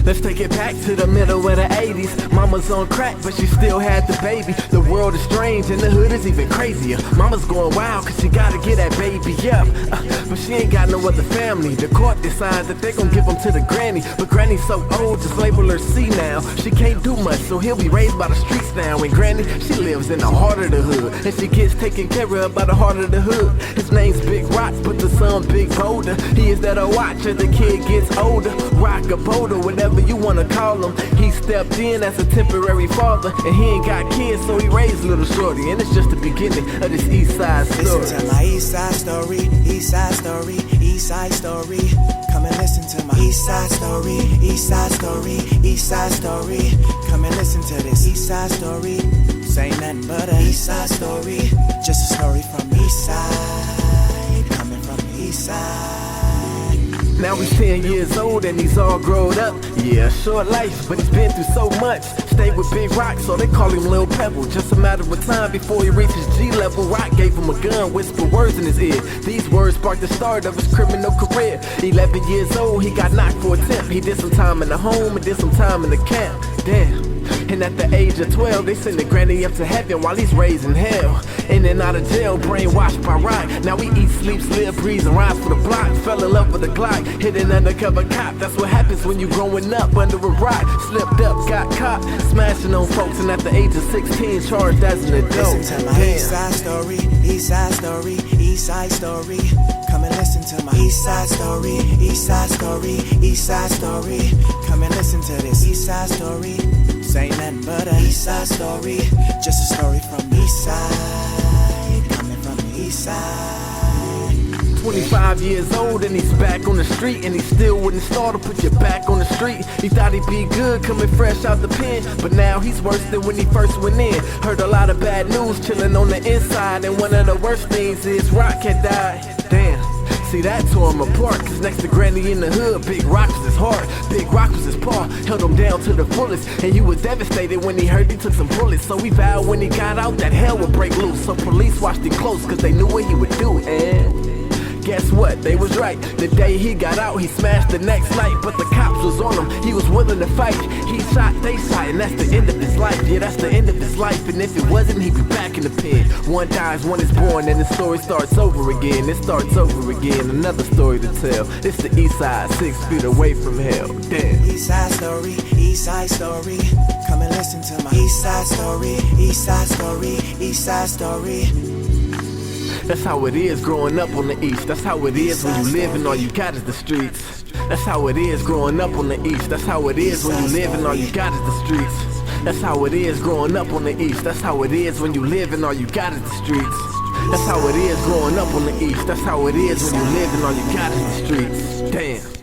Let's take it back to the middle of the 80s. Mama's on crack, but she still had the baby. The world is strange and the hood is even crazier. Mama's going wild cause she gotta get that baby up. But she ain't got no other family. The court decides that they gon' give him to the granny. But granny's so old, just label her C now. She can't do much, so he'll be raised by the streets now. And granny, she lives in the heart of the hood, and she gets taken care of by the heart of the hood. His name's Big Rock, but the son Big Boulder. He is that a watch as the kid gets older. Rock a boulder, whatever you wanna call him. He stepped in as a temporary father, and he ain't got kids, so he raised little shorty. And it's just the beginning of this East Side story. Listen to my East Side story, East Side story, East Side story. Come and listen to my East Side story, East Side story, East Side story. Come and listen to this East Side story. This ain't nothing but a East Side story. Just a story from East Side, coming from the East Side. Now he's 10 years old and he's all grown up. Yeah, short life, but he's been through so much. Stayed with Big Rock, so they call him Lil Pebble. Just a matter of time before he reaches G level. Rock gave him a gun, whisper words in his ear. These words sparked the start of his criminal career. 11 years old, he got knocked for attempt. He did some time in the home and did some time in the camp. Damn. And at the age of 12, they send the granny up to heaven while he's raising hell. In and out of jail, brainwashed by Rock. Now he eats, sleeps, lives, breathes, and rides for the block. Fell in love with a Glock, hit an undercover cop. That's what happens when you growing up under a rock. Slipped up, got caught, smashing on folks. And at the age of 16, charged as an adult. Listen to my East Side story, East Side story, East Side story. Come and listen to my East Side story, East Side story, East Side story. Come and listen to this East Side story. This ain't nothing but a East Side story. Just a story from East Side, coming from the East Side. 25 years old and he's back on the street, and he still wouldn't start to put your back on the street. He thought he'd be good coming fresh out the pen, but now he's worse than when he first went in. Heard a lot of bad news chilling on the inside, and one of the worst things is Rock had died. Damn. See, that tore him apart, cause next to Granny in the hood, Big Rock was his heart, Big Rock was his paw, held him down to the fullest. And you was devastated when he heard he took some bullets. So he vowed when he got out that hell would break loose. So police watched him close, cause they knew what he would do. And guess what? They was right. The day he got out, he smashed the next night. But the cops was on him, he was willing to fight. He shot, they shot, and that's the end of his life. Yeah, that's the end of his life. And if it wasn't, he'd be back in the pen. One dies, one is born, and the story starts over again. It starts over again, another story to tell. It's the East Side, 6 feet away from hell. Damn. East Side story, East Side story. Come and listen to my East Side story, East Side story, East Side story. That's how it is growing up on the East. That's how it is when you live and all you got is the streets. That's how it is growing up on the East. That's how it is when you live and all you got is the streets. That's how it is growing up on the East. That's how it is when you live and all you got is the streets. That's how it is growing up on the East. That's how it is when you live and all you got is the streets. Damn.